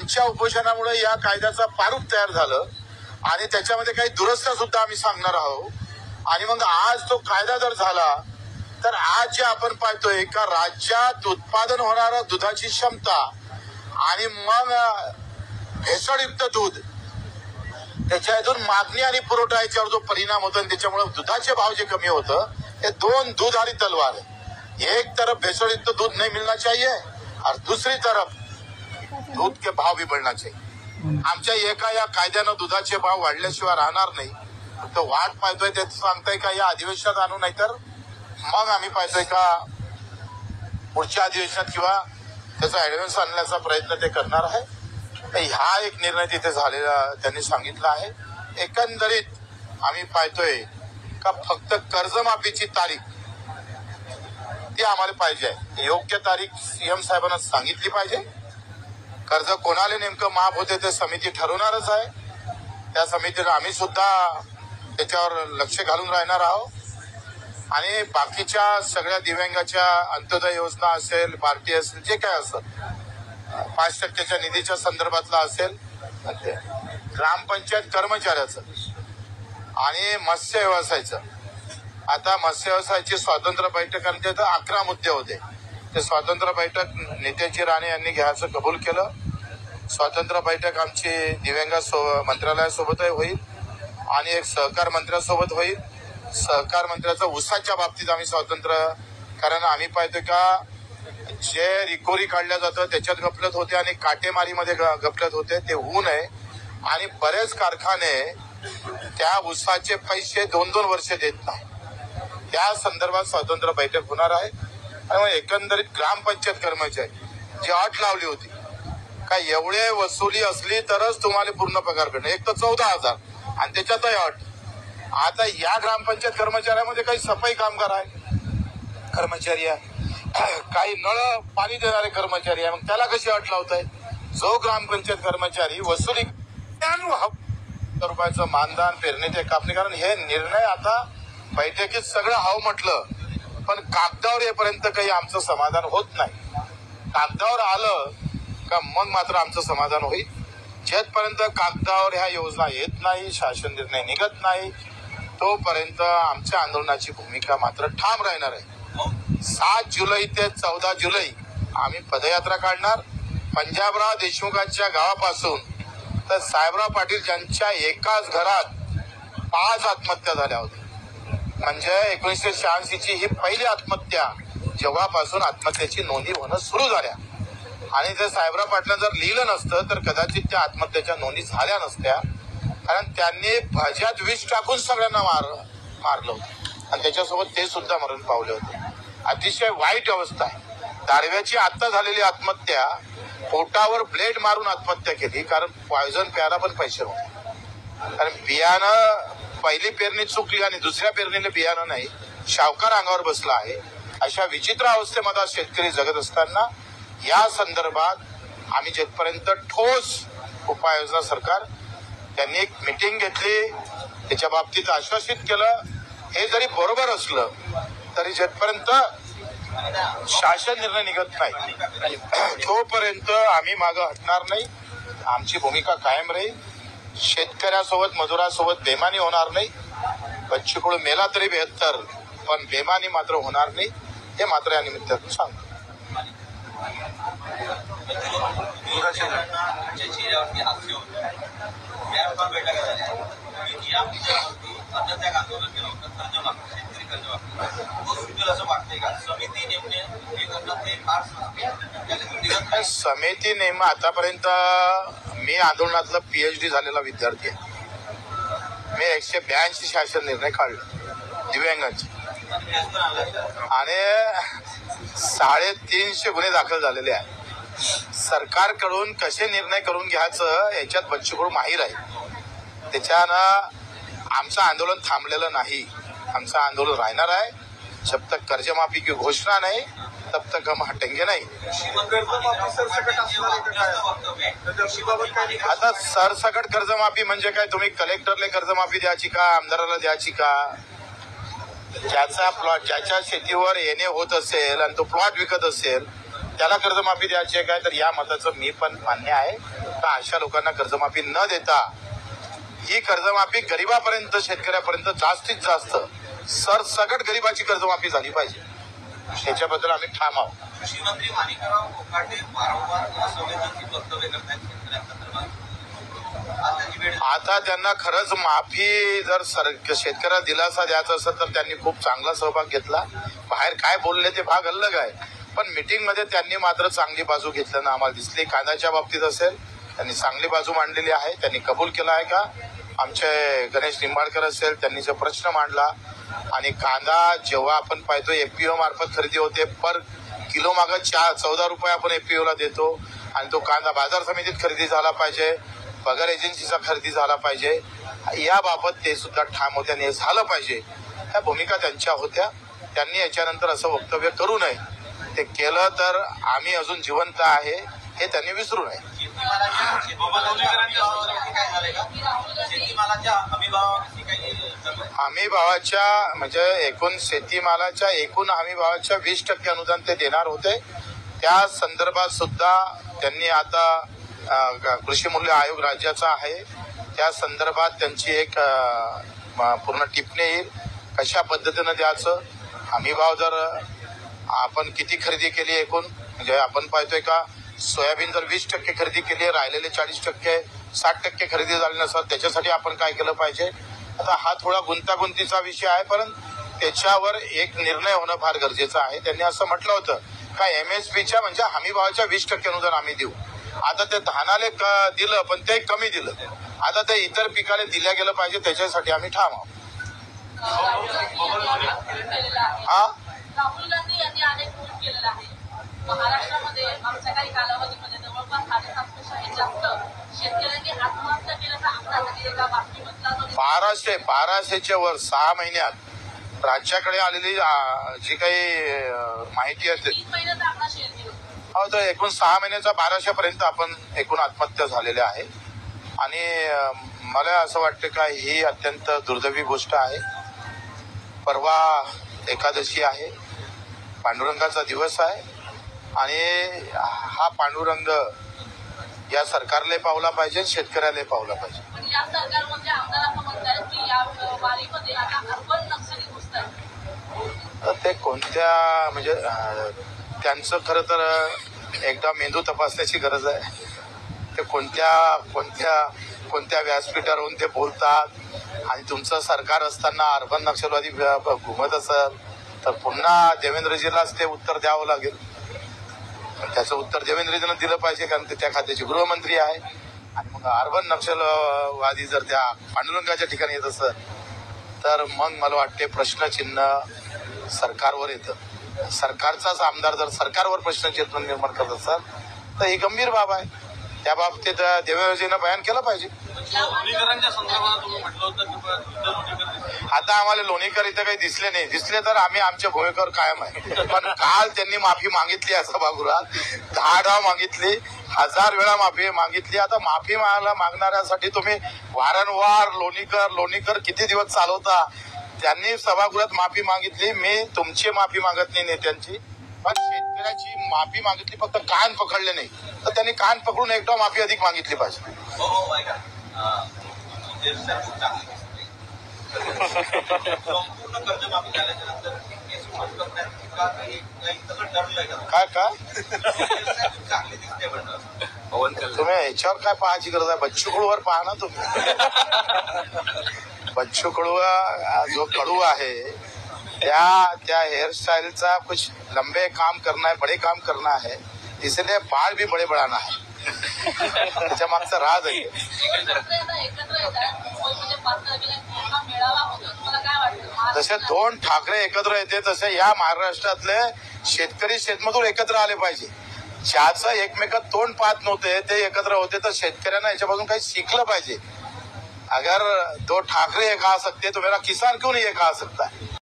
आमच्या उपोषणामुळे या कायद्याचा प्रारूप तयार झालं आणि त्याच्यामध्ये काही दुरुस्त्या सुद्धा आम्ही सांगणार आहोत. आणि मग आज तो कायदा जर झाला तर आज जे आपण पाहतोय का राज्यात उत्पादन होणाऱ्या दुधाची क्षमता आणि मग भेसळयुक्त दूध त्याच्यातून मागणी आणि पुरवठा याच्यावर जो परिणाम होतो आणि त्याच्यामुळे दुधाचे भाव जे कमी होतं हे दोन दुधारी तलवार है. एक तरफ भेसळयुक्त दूध नहीं मिलना चाहिए और दूसरी तरफ दूध के भाव भी बढ़ना चाहिए. आमच्या एका या कायद्यानं दुधाचे भाव वाढल्याशिवाय राहणार नाही. तो वाट पाहतोय ते सांगताय का या अधिवेशनात आणू नाही तर मग आम्ही पाहतोय का पुढच्या अधिवेशनात किंवा त्याचा ऍडव्हान्स आणण्याचा प्रयत्न ते करणार आहे. हा एक निर्णय तिथे झालेला त्यांनी सांगितला आहे. एकंदरीत आम्ही पाहतोय का फक्त कर्जमाफीची तारीख ती आम्हाला पाहिजे. योग्य तारीख सीएम साहेबांना सांगितली पाहिजे. कर्ज कोणाला नेमकं माफ होते ते समिती ठरवणारच आहे. त्या समितीला आम्ही सुद्धा त्याच्यावर लक्ष घालून राहणार आहोत. आणि बाकीच्या सगळ्या दिव्यांगाच्या अंत्योदय योजना असेल, भारतीय असेल, जे काय असेल 5% निधीच्या संदर्भातला असेल, ग्रामपंचायत कर्मचाऱ्याचं आणि मत्स्य व्यवसायाचं. आता मत्स्य व्यवसायाची स्वातंत्र्य बैठक आणि तिथं 11 मुद्दे होते. ते स्वातंत्र्य बैठक नितेशजी राणे यांनी घ्यायचं कबूल केलं. स्वातंत्र्य बैठक आमची दिव्यांग मंत्रालयासोबतही होईल आणि एक सहकार मंत्र्यासोबत होईल. सहकार मंत्र्याचं ऊसाच्या बाबतीत आम्ही स्वातंत्र्य, कारण आम्ही पाहतोय का जे रिकोरी काढल्या जातं त्याच्यात गफलत होते आणि काटेमारीमध्ये गफलत होते. ते होऊ नये आणि बरेच कारखाने त्या ऊसाचे पैसे 2-2 वर्ष देत नाही. त्या संदर्भात स्वातंत्र्य बैठक होणार आहे. आणि एकंदरीत ग्रामपंचायत कर्मचारी जी अट लावली होती का एवढे वसुली असली तरच तुम्हाला पूर्ण पगार भेटणार, एक तर 14,000 आणि त्याच्यातही अट. आता या ग्रामपंचायत कर्मचाऱ्यामध्ये काही सफाई कामगार आहे, कर्मचारी आहे, काही नळ पाणी देणारे कर्मचारी आहे. मग त्याला कशी अट लावताय? जो ग्रामपंचायत कर्मचारी वसुली रुपयाचं मानधन, पेरणी ते कापणी, कारण हे निर्णय आता बैठकीत सगळं हाव म्हटलं पण कागदावर येईपर्यंत काही आमचं समाधान होत नाही. कागदावर आलं का मग मात्र आमचं समाधान होईल. जेथपर्यंत कागदावर ह्या योजना येत नाही, शासन निर्णय निघत नाही, तोपर्यंत आमच्या आंदोलनाची भूमिका मात्र ठाम राहणार आहे. 7 जुलै ते 14 जुलै आम्ही पदयात्रा काढणार. पंजाबराव देशमुखांच्या गावापासून तर साहेबराव पाटील ज्यांच्या एकाच घरात 5 आत्महत्या झाल्या होत्या. म्हणजे 1986 ची ही पहिली आत्महत्या जेव्हापासून आत्महत्येची नोंदी होणं सुरू झाल्या. आणि जर साहेबराव पाटलांना जर लिहिलं नसतं तर कदाचित त्या आत्महत्येच्या नोंदी झाल्या नसत्या. कारण त्यांनी भाज्यात विष टाकून सगळ्यांना मारलं होतं आणि त्याच्यासोबत ते सुद्धा मरण पावले होते. अतिशय वाईट अवस्था आहे. दारव्याची आता झालेली आत्महत्या पोटावर ब्लेड मारून आत्महत्या केली, कारण पॉयझन प्यायला पण पैसे नव्हते. कारण बियाणं पहिली पेरणी चुकली आणि दुसऱ्या पेरणीला बियाणं नाही, शावकार अंगावर बसला आहे. अशा विचित्र अवस्थेमध्ये शेतकरी जगत असताना या संदर्भात आम्ही जेथपर्यंत ठोस उपाययोजना सरकार त्यांनी एक मीटिंग घेतली, त्याच्या बाबतीत आश्वासित केलं. हे जरी बरोबर असलं तरी जेथपर्यंत शासन निर्णय निघत नाही तोपर्यंत आम्ही मागं हटणार नाही. आमची भूमिका कायम राहील. शेतकऱ्यासोबत मजुरासोबत बेमानी होणार नाही. बच्चू कडू मेला तरी 72 पण बेमानी मात्र होणार नाही, हे मात्र या निमित्तानं सांगतो. समिती नेम आतापर्यंत मी आंदोलनातला PhD झालेला विद्यार्थी आहे. मी 182 शासन निर्णय काढले दिव्यांगांचे आणि 350 गुन्हे दाखल झालेले आहेत. सरकारकडून कसे निर्णय करून घ्यायचं याच्यात बच्चू कडू माहीर आहे. त्याच्यानं आमचं आंदोलन थांबलेलं नाही. आमचं आंदोलन राहणार आहे. जब तक कर्जमाफी की घोषणा नहीं तब तक हम हटेंगे नहीं. आता सरसकट कर्जमाफी म्हणजे काय? तुम्ही कलेक्टरला कर्जमाफी द्यायची का, आमदाराला द्यायची का? ज्याचा प्लॉट ज्याच्या शेतीवर येणे होत असेल आणि तो प्लॉट विकत असेल त्याला कर्जमाफी द्यायची आहे काय, तर या मताचं मी पण मान्य आहे का अशा लोकांना कर्जमाफी न देता ही कर्जमाफी गरिबापर्यंत, शेतकऱ्यापर्यंत जास्तीत जास्त सरसकट गरिबाची कर्जमाफी झाली पाहिजे. त्याच्याबद्दल आम्ही ठाम आहोत. कृषी मंत्री माणिकराव कोकाटे वारंवार असंवेदनशील वक्तव्य करतायत शेतकऱ्यांसंदर्भात. आता त्यांना खरंच माफी जर शेतकऱ्याला दिलासा द्यायचा असेल तर त्यांनी खूप चांगला सहभाग घेतला. बाहेर काय बोलले ते भाग अलग आहे, पण मीटिंग मध्ये त्यांनी मात्र चांगली बाजू घेतल्यानं आम्हाला दिसली. कांद्याच्या बाबतीत असेल त्यांनी चांगली बाजू मांडलेली आहे. त्यांनी कबूल केला आहे का आमचे गणेश निंबाळकर असेल त्यांनी जो प्रश्न मांडला. आणि कांदा जेव्हा आपण पाहतो एफपीओ मार्फत खरेदी होते, पर किलो मागं 14 रुपये आपण एफपीओ ला देतो आणि तो कांदा बाजार समितीत खरेदी झाला पाहिजे, पगार एजन्सीचा खरेदी झाला पाहिजे, याबाबत ते सुद्धा ठाम होते आणि हे झालं पाहिजे. ह्या भूमिका त्यांच्या होत्या. त्यांनी याच्यानंतर असं वक्तव्य करू नये. ते केलं तर आम्ही अजून जिवंत आहे हे त्यांनी विसरू नये. हमी भावाच्या म्हणजे एकूण शेतीमालाच्या एकूण हमी भावाच्या 20% अनुदान ते देणार होते. त्या संदर्भात सुद्धा त्यांनी आता कृषी मूल्य आयोग राज्याचा आहे, त्या संदर्भात त्यांची एक पूर्ण टिप्पणी येईल. कशा पद्धतीनं द्यायचं, हमी भाव जर आपण किती खरेदी केली एकूण, म्हणजे आपण पाहतोय का सोयाबीन जर 20% खरेदी केली, राहिलेले 40%, 60% खरेदी झाली नसतात, त्याच्यासाठी आपण काय केलं पाहिजे. आता हा थोडा गुंतागुंतीचा विषय आहे, परंतु त्याच्यावर एक निर्णय होणं फार गरजेचं आहे. त्यांनी असं म्हटलं होतं का एमएसपीच्या म्हणजे हमी भावाच्या 20% अनुदान आम्ही देऊ. आता ते धानाले दिलं पण ते कमी दिलं, आता ते इतर पिकाला दिल्या गेलं पाहिजे, त्याच्यासाठी आम्ही ठाम आहोत. राहुल गांधी यांनी अनेक ट्विट केलेलं आहे. महाराष्ट्रामध्ये मागच्या काही कालावधीमध्ये जवळपास 750 जास्त शेतकऱ्यांनी आत्महत्या केल्याचा आकडा एका बातमीमधला 1200च्या वर 6 महिन्यात राज्याकडे आलेली जी काही माहिती आहे 3 महिन्याचा आकडा शेअर केला. हो, तर एकूण 6 महिन्याचा 1200 पर्यंत आपण एकूण आत्महत्या झालेल्या आहे. आणि मला असं वाटतं का ही अत्यंत दुर्दैवी गोष्ट आहे. परवा एकादशी आहे, पांडुरंगाचा दिवस आहे आणि हा पांडुरंग या सरकारला पावला पाहिजे, शेतकऱ्याला पावला पाहिजे. पण या सरकारमध्ये आमदार असं म्हणतात की या वारीमध्ये आता अर्बन नक्षली घुसतात. ते कोणत्या म्हणजे त्यांचं खरं तर एकदा मेंदू तपासण्याची गरज आहे. ते कोणत्या व्यासपीठावरून ते बोलतात आणि तुमचं सरकार असताना अर्बन नक्षलवादी घुमत असेल तर पुन्हा देवेंद्रजीलाच ते उत्तर द्यावं लागेल. त्याचं उत्तर देवेंद्रजीनं दिलं पाहिजे, कारण ते त्या खात्याचे गृहमंत्री आहे. आणि मग अर्बन नक्षलवादी जर त्या पांडुरंगाच्या ठिकाणी येत असेल तर मग मला वाटते प्रश्नचिन्ह सरकारवर येतं. सरकारचाच आमदार जर सरकारवर प्रश्नचिन्ह निर्माण करत असेल तर ही गंभीर बाब आहे. त्या बाबतीत देवेंद्रजीनं बयान केलं पाहिजे. आता आम्हाला लोणीकर इथं काही दिसले नाही, दिसले तर आम्ही आमच्या भूमिकेवर कायम आहे. पण काल त्यांनी माफी मागितली असं सभागृहात 10 मागितली, 1000 वेळा माफी मागितली. आता माफी मागणाऱ्यासाठी तुम्ही वारंवार लोणीकर किती दिवस चालवता. त्यांनी सभागृहात माफी मागितली. मी तुमची माफी मागत नाही नेत्यांची, पण शेतकऱ्याची माफी मागितली, फक्त कान पकडले नाही. तर त्यांनी कान पकडून एकदा माफी अधिक मागितली पाहिजे. काय तुम्ही याच्यावर काय पाहायची गरज आहे. बच्चू कडूवर पहा ना तुम्ही. बच्चू कडू जो कडू आहे त्या हेयरस्टाइलचा कुछ लंबे काम करना है, बड़े काम करना है, इसलिए बाल भी बड़े बढ़ाना है. त्याच्या मागचा राज आहे. जसे 2 ठाकरे एकत्र येते तसे या महाराष्ट्रातले शेतकरी शेतमजूर एकत्र आले पाहिजे. ज्याचं एकमेकात तोंड पाहत नव्हते ते एकत्र होते, तर शेतकऱ्यांना याच्यापासून काही शिकलं पाहिजे. अगर 2 ठाकरे एक आ सकते तो मेरा किसान क्यों नहीं एक आ सकता है.